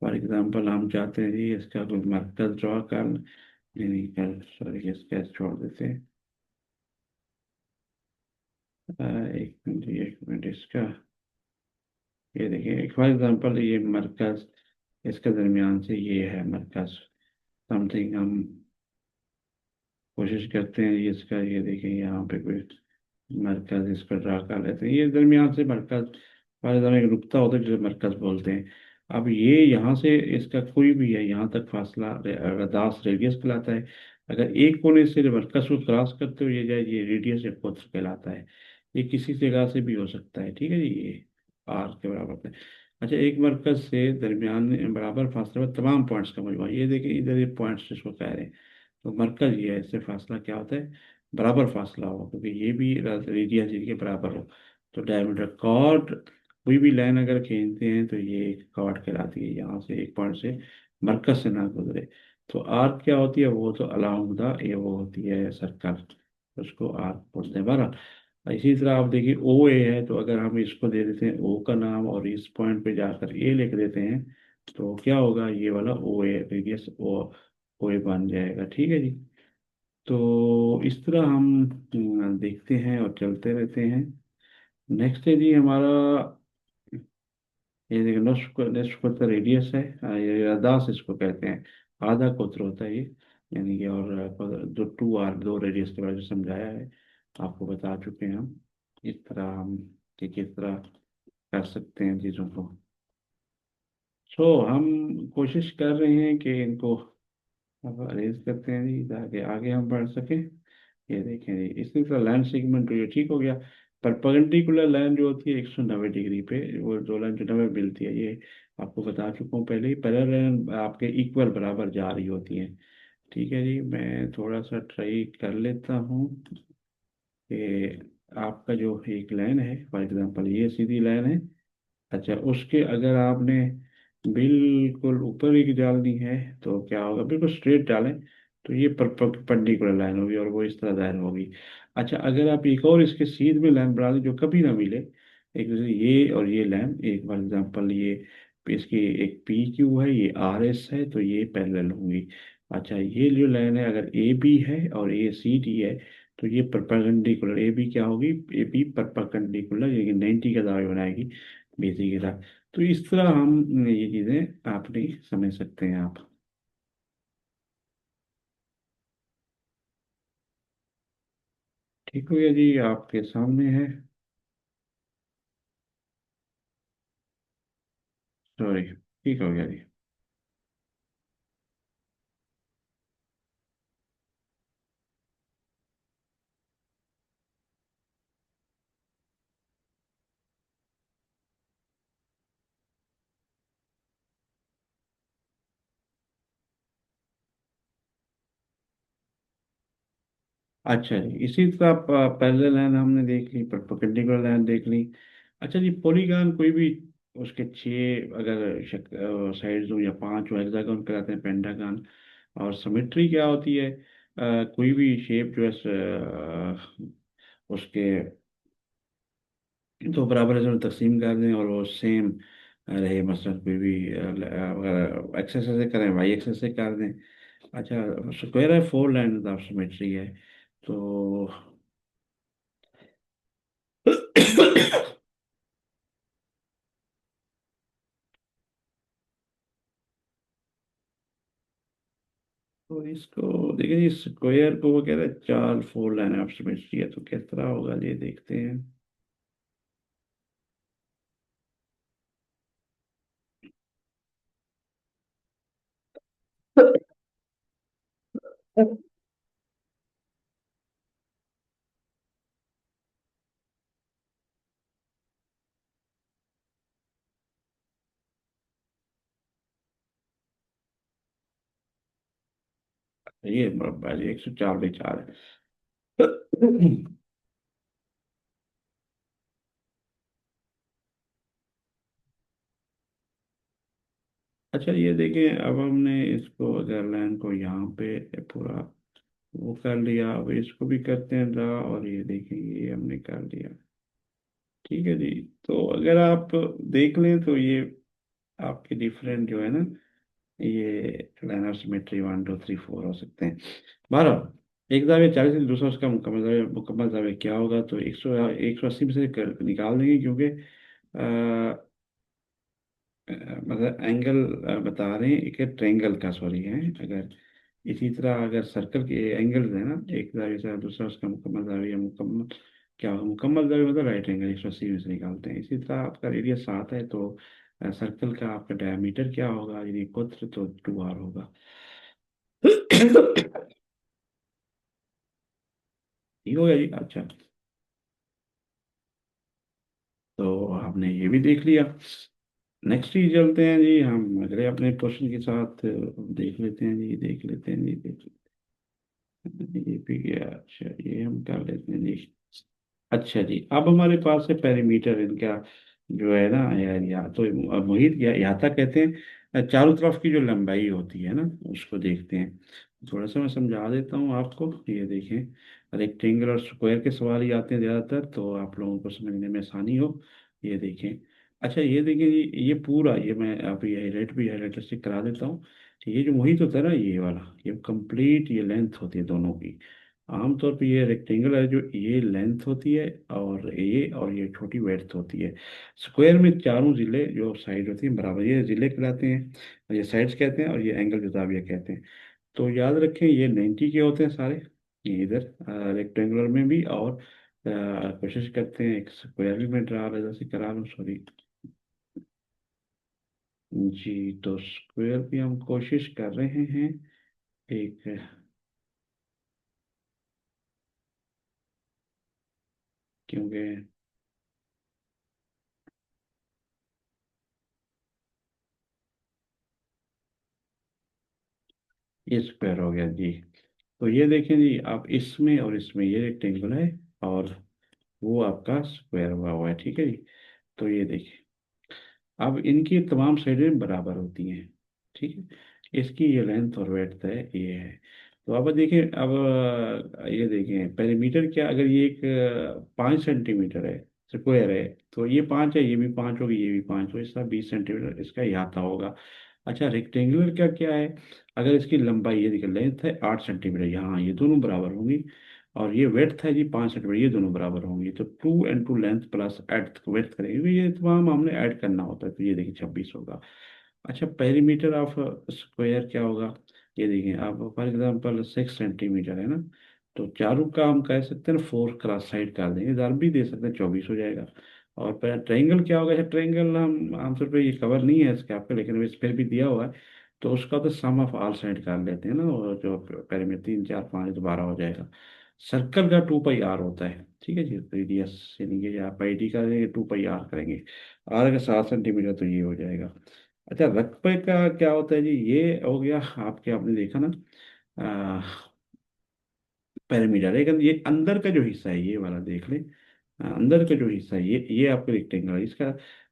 फॉर एग्जांपल हम चाहते हैं जी इसका कोई मरकज ड्रॉ कर, नहीं नहीं कर, सॉरी, स्केच छोड़ देते हैं। एक मिनट, एक मिनट, इसका ये देखिए, फॉर एग्जांपल ये मरकज, इसका दरमियान से ये है मरकज। समथिंग हम कोशिश करते हैं ये इसका, ये देखें यहाँ पे कोई मरकज इस पर ड्रा कर लेते हैं, ये दरमियान से मरकज। फॉर एग्जाम्पल एक नुक्ता होता है जिसे मरकज बोलते हैं। अब ये यहाँ से इसका कोई भी है यहाँ तक फासला रदास रेडियस कहलाता है। अगर एक कोने से मरकज को क्रॉस करते हुए ये जाए, ये रेडियस या कोण कहलाता है। ये किसी जगह से भी हो सकता है, ठीक है जी, ये आर के बराबर है। अच्छा, एक मरकज से दरमियान में बराबर फासले पर तमाम पॉइंट्स का मजमूआ, ये देखिए इधर ये पॉइंट्स जिसको कह रहे हैं। तो मरकज ये है, इससे फासला क्या होता है, बराबर फासला हो, क्योंकि ये भी रेडियस के बराबर हो। तो डायमीटर कॉर्ड, कोई भी लाइन अगर खींचते हैं तो ये एक कॉर्ड कहलाती है, यहाँ से एक पॉइंट से मरकज से ना गुजरे। तो आर्क क्या होती है, वो तो अलाउंग द, ये वो होती है सर्कल, उसको आर्क बोलते हैं। बहरहाल इसी तरह आप देखिए ओ ए है, तो अगर हम इसको दे देते हैं ओ का नाम और इस पॉइंट पे जाकर ए लिख देते हैं, तो क्या होगा, ये वाला ओ ए रेडियस ओ ए बन जाएगा, ठीक है जी। तो इस तरह हम देखते हैं और चलते रहते हैं। नेक्स्ट है जी हमारा, ये देखिए नस्फ नस्फ का रेडियस है। ये अदास इसको कहते हैं, आधा कोत्र होता है ये। यानी कि और जो टू आर, दो रेडियस के बारे में समझाया है, आपको बता चुके हैं हम। इस तरह हम कि किस तरह कर सकते हैं चीज़ों को। सो हम कोशिश कर रहे हैं कि इनको अब अरेंज करते हैं जी, ताकि आगे हम बढ़ सकें। ये देखें जी, इसी तरह लाइन सेगमेंट तो ये ठीक हो गया। परपेंडिकुलर लाइन जो होती है 190 डिग्री पे, वो दो लाइन जो नब्बे मिलती है, ये आपको बता चुका हूँ पहले ही। पैरेलल लाइन आपके इक्वल बराबर जा रही होती हैं। ठीक है जी, मैं थोड़ा सा ट्राई कर लेता हूँ कि आपका जो एक लाइन है, फॉर एग्जांपल ये सीधी लाइन है। अच्छा, उसके अगर आपने बिल्कुल ऊपर की डालनी है, तो क्या होगा, बिल्कुल स्ट्रेट डालें, तो ये परपेंडिकुलर लाइन होगी और वो इस तरह लाइन होगी। अच्छा, अगर आप एक और इसके सीध में लाइन बना दें जो कभी ना मिले, एक दूसरे, ये और ये लाइन, एक फॉर एग्जांपल ये इसकी एक पी क्यू है, ये आर एस है, तो ये पैरेलल होंगी। अच्छा, ये जो लाइन है अगर ए बी है और ए सी डी है, तो ये परपेंडिकुलर, ए बी क्या होगी, ए बी परपेंडिकुलर, ये 90 का दावे बनाएगी बीसी के साथ। तो इस तरह हम ये चीज़ें आपने समझ सकते हैं आप। ठीक हो गया जी, आपके सामने है। सॉरी, ठीक हो गया जी। अच्छा जी, इसी तरह पैरेलल लाइन हमने देख ली, परपेंडिकुलर लाइन देख ली। अच्छा जी, पॉलीगॉन कोई भी, उसके छः अगर साइड्स हो या पांच हो, हेक्सागोन कहलाते हैं, पेंटागन। और सिमेट्री क्या होती है, कोई भी शेप जो है उसके तो बराबर हिस्सों में तकसीम कर दें और वो सेम रहे, मसलन कोई भी अगर एक्सेस से करें, वाई एक्सेस से कर दें। अच्छा, स्क्वायर है, फोर लाइन ऑफ सिमेट्री है। तो इसको देखिए जी, स्क्वायर को वो कह रहे हैं 4 4 लाइन ऑफ सिमेट्री है, तो किस तरह होगा ये देखते हैं। ये मुरब्बा जी 104 बाई 4 है। अच्छा ये देखिए, अब हमने इसको अगर लाइन को यहाँ पे पूरा वो कर लिया, अब इसको भी करते हैं ड्रा, और ये देखिए ये हमने कर लिया। ठीक है जी। तो अगर आप देख लें तो ये आपके डिफरेंट जो है ना, ये लाइन ऑफ सिमेट्री 1 2 3 4 हो सकते हैं। 12 एक जावे 40 है, दूसरा उसका मुकम्मल जावे क्या होगा, तो 180 में से निकाल देंगे, क्योंकि मतलब एंगल बता रहे हैं एक ट्रायंगल का, सॉरी है। अगर इसी तरह अगर सर्कल के एंगल है ना, एक जावे से दूसरा उसका मुकम्मल जावे, या मुकम्मल क्या होगा, मुकम्मल जावे मतलब राइट एंगल 180 में से निकालते हैं। इसी तरह आपका रेडियस 7 है, तो सर्कल का आपका डायमीटर क्या होगा, यदि कुत्र, तो 2r होगा। ठीक हो गया जी। अच्छा, तो आपने ये भी देख लिया। नेक्स्ट ही चलते हैं जी, हम अगले अपने क्वेश्चन के साथ देख लेते हैं जी, देख लेते हैं जी, देख लेते हैं। ये भी गया। अच्छा, ये हम कर लेते हैं जी। अच्छा जी, अब हमारे पास है पेरीमीटर इनका, जो है ना यार, या तो मुहित या याता कहते हैं, चारों तरफ की जो लंबाई होती है ना, उसको देखते हैं। थोड़ा सा मैं समझा देता हूँ आपको। ये देखें, रेक्टेंगल और स्क्वायर के सवाल ही आते हैं ज़्यादातर, तो आप लोगों को समझने में आसानी हो। ये देखें। अच्छा ये देखें, ये पूरा, ये मैं अभी हाईलाइट भी हाईलाइटर से करा देता हूँ। ये जो मुहित होता है ना, ये वाला, ये कंप्लीट ये लेंथ होती है दोनों की। आमतौर पे ये रेक्टेंगल है जो ये लेंथ होती है, और ये छोटी वेड्थ होती है। स्क्वायर में चारों जिले जो साइड होती हैं बराबर, ये जिले कहलाते हैं, और ये साइड्स कहते हैं, और ये एंगल जो जाविया कहते हैं। तो याद रखें, ये 90 के होते हैं सारे। ये इधर रेक्टेंगुलर में भी, और कोशिश करते हैं एक स्क्वायर भी मैं ड्रा जैसे करा लूँ, सॉरी जी। तो स्क्वायर भी हम कोशिश कर रहे हैं एक, क्योंकि ये स्क्वायर हो गया जी। तो ये देखें जी, आप इसमें और इसमें ये रेक्टेंगल है, और वो आपका स्क्वायर हुआ हुआ है। ठीक है जी। तो ये देखिए, अब इनकी तमाम साइडें बराबर होती हैं। ठीक है, इसकी ये लेंथ और वेड्थ है, ये है। तो अब देखिए, अब ये देखें पेरीमीटर क्या, अगर ये एक 5 सेंटीमीटर है, स्क्वायर है, तो ये 5 है, ये भी 5 होगी, ये भी 5 हो, इसका 20 सेंटीमीटर इसका यहाँ होगा। अच्छा रेक्टेंगुलर क्या क्या है, अगर इसकी लंबाई, ये देखिए लेंथ है 8 सेंटीमीटर, यहाँ ये दोनों बराबर होंगी, और ये वेड्थ है जी 5 सेंटीमीटर, ये दोनों बराबर होंगी। तो 2 लेंथ प्लस एड वेड्थ करेंगे, क्योंकि ये तमाम हमने ऐड करना होता है, तो ये देखिए 26 होगा। अच्छा पेरीमीटर ऑफ स्क्वायर क्या होगा, ये देखिए आप फॉर एग्जांपल 6 सेंटीमीटर है ना, तो चारों का हम कह सकते हैं 4 क्रॉस साइड कर देंगे, इधर भी दे सकते हैं, 24 हो जाएगा। और ट्रायंगल क्या होगा, ट्रायंगल हम आमतौर पर ये कवर नहीं है इसके आपके, लेकिन इस फिर भी दिया हुआ है, तो उसका तो सम ऑफ ऑल साइड कर लेते हैं ना, और जो पेरीमीटर 3 4 5 12 हो जाएगा। सर्कल का 2 पाई आर होता है। ठीक है जी, रेडियस यानी कि आप पाई डी करेंगे, 2 पाई आर करेंगे, आर का 7 सेंटीमीटर, तो ये हो जाएगा। अच्छा रकबे का क्या होता है जी, ये हो गया आपके, आपने देखा ना पैरामीटर, लेकिन ये अंदर का जो हिस्सा है ये वाला देख ले। अंदर का जो हिस्सा है ये आपका रेक्टेंगल है इसका।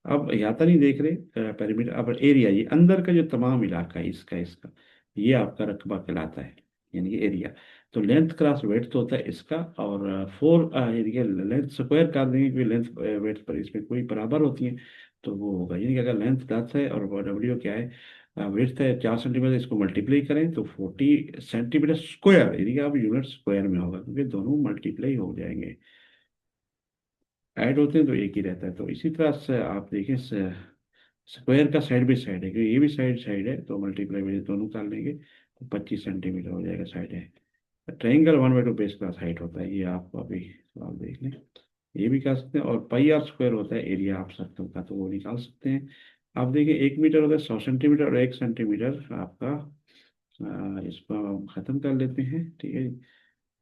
अब यहाँ तो नहीं देख रहे पैरामीटर, अब एरिया, ये अंदर का जो तमाम इलाका है इसका इसका ये आपका रकबा कहलाता है, यानी कि एरिया। तो लेंथ क्रॉस वेड्थ होता है इसका, और फोर एरिया लेंथ स्क्वायर कर देंगे, क्योंकि लेंथ वेड्थ पर इसमें कोई बराबर होती है, तो वो होगा। यानी कि अगर लेंथ 10 है और डब्ल्यू क्या है, विड्थ है 4 सेंटीमीटर, इसको मल्टीप्लाई करें तो 40 सेंटीमीटर स्क्वायर, यानी कि आप यूनिट स्क्वायर में होगा, क्योंकि दोनों मल्टीप्लाई हो जाएंगे। ऐड होते हैं तो एक ही रहता है। तो इसी तरह से आप देखें, स्क्वायर का साइड बाई साइड है, क्योंकि ये भी साइड साइड है, तो मल्टीप्लाई में दोनों कर लेंगे, 25 सेंटीमीटर हो जाएगा साइड है। ट्रायंगल 1/2 बेस क्लास हाइट होता है, ये आप अभी सवाल देख लें। ये भी कर सकते हैं। और पाई आर स्क्वायर होता है एरिया आप सर्कल का, तो वो निकाल सकते हैं। आप देखिए 1 मीटर होता है 100 सेंटीमीटर, और 1 सेंटीमीटर आपका, इसको हम खत्म कर लेते हैं, ठीक है जी।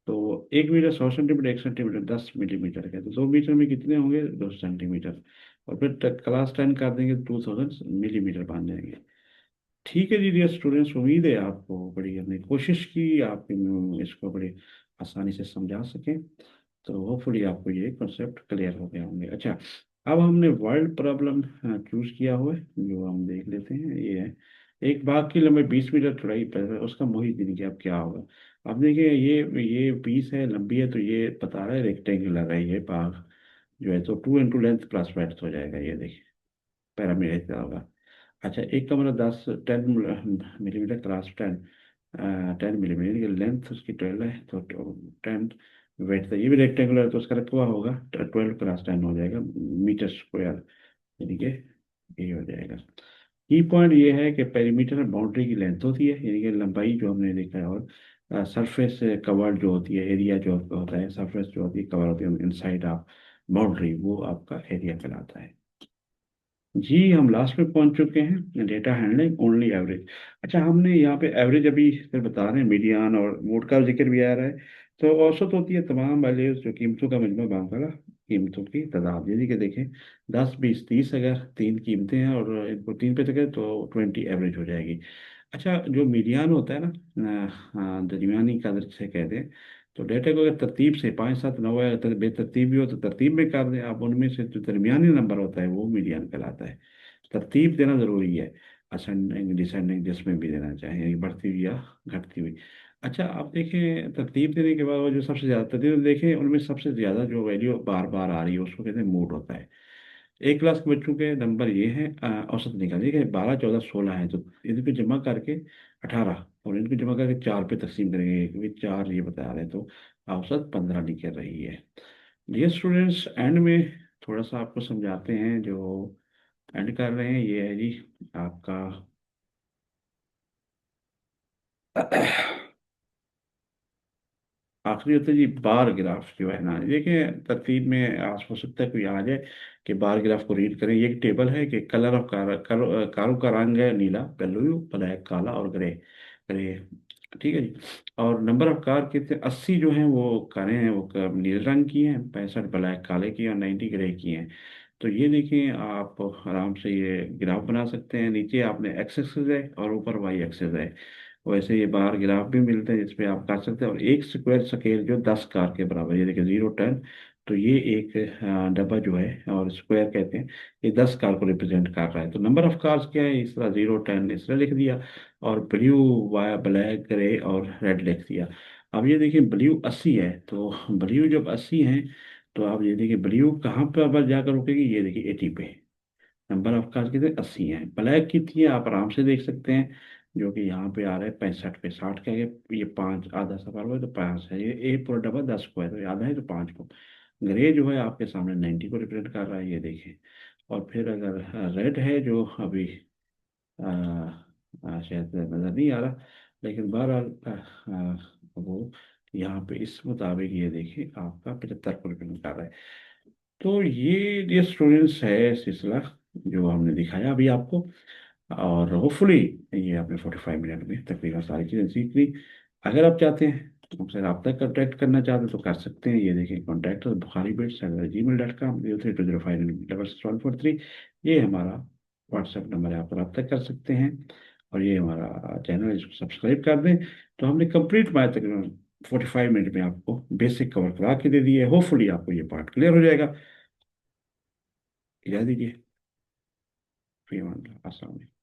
तो 1 मीटर 100 सेंटीमीटर, 1 सेंटीमीटर 10 मिलीमीटर है, तो 2 मीटर में कितने होंगे, 2 सेंटीमीटर। और फिर क्लास 10 कर देंगे तो 2000 मिलीमीटर बन जाएंगे। ठीक है जी डियर स्टूडेंट्स, उम्मीद है आपको बड़ी, हमने कोशिश की आप इसको बड़ी आसानी से समझा सकें। तो होपफुली आपको ये कॉन्सेप्ट क्लियर हो गए होंगे। अच्छा, अब हमने वर्ल्ड प्रॉब्लम चूज किया हुआ है, जो हम देख लेते हैं। ये है, एक बाघ की लंबाई 20 मीटर, चौड़ाई उसका मोहित दिन क्या क्या होगा। अब देखिए ये 20 है लंबी है, तो ये बता रहा है रेक्टेंगुलर है ये बाघ जो है, तो 2 इंटू लेंथ प्लस वेड्थ हो जाएगा, ये देखिए पैरामीटर क्या होगा। अच्छा, एक का मतलब 10 मिलीमीटर क्रॉस 10 मिलीमीटर, लेंथ उसकी 12 है, तो 10 वेट था, ये भी रेक्टेंगुलर है, तो उसका रकबा होगा 12 क्रॉस 10 हो जाएगा मीटर स्क्वायर, यानी कि ये हो जाएगा। की पॉइंट ये है कि पेरीमीटर में बाउंड्री की लेंथ होती है, यानी कि लंबाई जो हमने देखा है, और सरफेस कवर्ड जो होती है, एरिया जो होता है, सरफेस जो होती है कवर होती है इनसाइड ऑफ बाउंड्री, वो आपका एरिया कहलाता है। जी हम लास्ट में पहुंच चुके हैं, डेटा हैंडलिंग ओनली एवरेज। अच्छा, हमने यहाँ पे एवरेज अभी फिर बता रहे हैं, मीडियन और मोड का जिक्र भी आ रहा है। तो औसत होती है तमाम वैल्यूज जो कीमतों का मजमू बांका, कीमतों की तादाद, यदि कि देखें 10 20 30, अगर तीन कीमतें हैं और इनको तीन पे तक तो 20 एवरेज हो जाएगी। अच्छा, जो मीडियन होता है ना, दरमियानी कदर से कहते हैं। तो डेटा को अगर तरतीब से 5 7 9 है, अगर बेतरतीब भी हो तो तरतीब में कर दें आप, उनमें से जो दरमियानी नंबर होता है वो मीडियन कहलाता है। तरतीब देना ज़रूरी है, असेंडिंग डिसेंडिंग जिसमें भी देना चाहें, यानी बढ़ती हुई या घटती हुई। अच्छा, आप देखें तरतीब देने के बाद वो जो सबसे ज़्यादा तरतीब देखें, उनमें सबसे ज़्यादा जो वैल्यू बार बार आ रही है उसको कहते हैं मूड होता है। एक क्लास के बच्चों के नंबर ये हैं, औसत निकालिए कि 12 14 16 है, तो इनको जमा करके 18, और इनको जमा करके 4 पे तकसीम करेंगे, क्योंकि 4 ये बता रहे हैं, तो औसत 15 निकल रही है। ये स्टूडेंट्स एंड में थोड़ा सा आपको समझाते हैं, जो एंड कर रहे हैं ये है जी आपका आखिरी होता है जी बार ग्राफ जो है ना, देखिए तरतीब में आज हो सकता है कोई आ जाए कि बार ग्राफ को रीड करें। ये एक टेबल है कि कलर ऑफ कारों का रंग है नीला, ब्लू, ब्लैक, काला और ग्रे, ग्रे, ठीक है जी। और नंबर ऑफ कार कितने, 80 जो हैं वो कारें हैं, वो नीले रंग की हैं, 65 ब्लैक काले की, और 90 ग्रे की हैं। तो ये देखिए आप आराम से ये ग्राफ बना सकते हैं। नीचे आपने एक्स एक्सेस है और ऊपर वाई एक्सेस है, वैसे ये बार ग्राफ भी मिलते हैं जिसपे आप कर सकते हैं। और एक स्क्वायर स्केल जो 10 कार के बराबर, ये देखिए 0 10, तो ये एक डब्बा जो है, और स्क्वायर कहते हैं, ये 10 कार को रिप्रेजेंट कर रहा है। तो नंबर ऑफ कार्स क्या है, इस तरह 0 10 इस तरह लिख दिया, और ब्लू, वाई, ब्लैक, ग्रे और रेड लिख दिया। अब ये देखिए ब्लू 80 है, तो ब्लू जब 80 है, तो आप ये देखिए ब्लू कहाँ पर जाकर रुकेगी, ये देखिए 80 पे। नंबर ऑफ कार्स कितने, 80 है। ब्लैक कितनी है आप आराम से देख सकते हैं, जो कि यहाँ पे आ रहा है 65 पे, 60 का ये 5 आधा सफर हुआ है, तो 5 है, ये एक पूरा डब्बा 10 को है, तो ये आधा है तो 5 को। ग्रे जो है आपके सामने 90 को रिप्रेजेंट कर रहा है, ये देखें। और फिर अगर रेड है जो अभी शायद नज़र नहीं आ रहा, लेकिन बहरहाल वो यहाँ पे इस मुताबिक ये देखिए आपका 75 को रिप्रेजेंट कर रहा है। तो ये स्टूडेंट्स है सिलसिला जो हमने दिखाया अभी आपको। और होपफुली ये आपने 45 मिनट में तकरीबन सारी चीज़ें सीख ली। अगर आप चाहते हैं हमसे रब्ता कांटेक्ट करना चाहते हैं तो कर सकते हैं, ये देखिए कॉन्टैक्ट bukharibids@gmail.com, 0320597743, ये हमारा व्हाट्सएप नंबर है, आप रब्ता कर सकते हैं। और ये हमारा चैनल है, इसको सब्सक्राइब कर दें। तो हमने कंप्लीट मैथ तकरीबन 45 मिनट में आपको बेसिक कवर करा के दे दिए, होपफुली आपको ये पार्ट क्लियर हो जाएगा। इजाज़त दीजिए, फिर अस्सलाम वालेकुम।